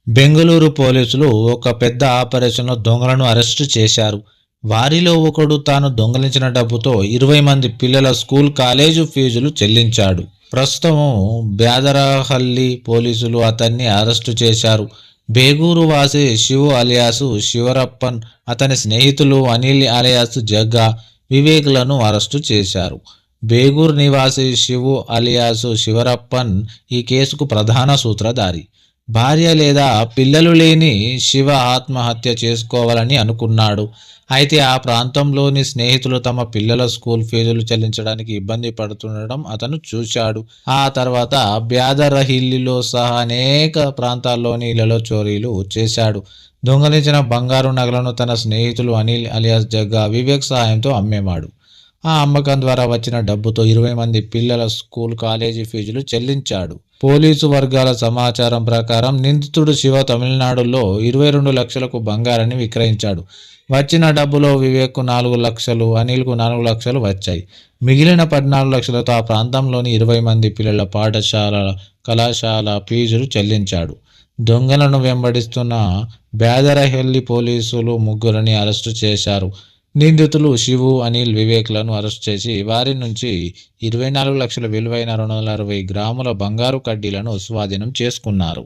బెంగళూరు పోలీసులు ఒక పెద్ద ఆపరేషన్లో దొంగలను అరెస్టు చేశారు. వారిలో ఒకడు తాను దొంగలించిన డబ్బుతో 20 మంది పిల్లల స్కూల్ కాలేజీ ఫీజులు చెల్లించాడు. ప్రస్తుతం బ్యాదరహల్లి పోలీసులు అతన్ని అరెస్టు చేశారు. బేగూరు వాసి శివు అలియాసు శివరప్పన్, అతని స్నేహితులు అనిల్ అలియాసు జగ్గా, వివేక్లను అరెస్టు చేశారు. బేగూరు నివాసి శివు అలియాసు శివరప్పన్ ఈ కేసుకు ప్రధాన సూత్రధారి. భార్య లేదా పిల్లలు లేని శివ ఆత్మహత్య చేసుకోవాలని అనుకున్నాడు. అయితే ఆ ప్రాంతంలోని స్నేహితులు తమ పిల్లల స్కూల్ ఫీజులు చెల్లించడానికి ఇబ్బంది పడుతుండడం అతను చూశాడు. ఆ తర్వాత బ్యాదరహిల్లిలో సహా అనేక ప్రాంతాల్లోని ఇళ్లలో చోరీలు చేశాడు. దొంగలించిన బంగారు నగలను తన స్నేహితులు అనిల్ అలియాస్ జగ్గా, వివేక్ సహాయంతో అమ్మేవాడు. ఆ అమ్మకం ద్వారా వచ్చిన డబ్బుతో 20 మంది పిల్లల స్కూల్ కాలేజీ ఫీజులు చెల్లించాడు. పోలీసు వర్గాల సమాచారం ప్రకారం నిందితుడు శివ తమిళనాడులో 22 లక్షలకు బంగారాన్ని విక్రయించాడు. వచ్చిన డబ్బులో వివేక్కు 4 లక్షలు, అనిల్కు 4 లక్షలు వచ్చాయి. మిగిలిన 14 లక్షలతో ఆ ప్రాంతంలోని 20 మంది పిల్లల పాఠశాల, కళాశాల ఫీజులు చెల్లించాడు. దొంగలను వెంబడిస్తున్న బ్యాదరహల్లి పోలీసులు ముగ్గురిని అరెస్టు చేశారు. నిందితులు శివు, అనిల్, వివేక్లను అరెస్టు చేసి వారి నుంచి 24 లక్షల విలువైన 260 గ్రాముల బంగారు కడ్డీలను స్వాధీనం చేసుకున్నారు.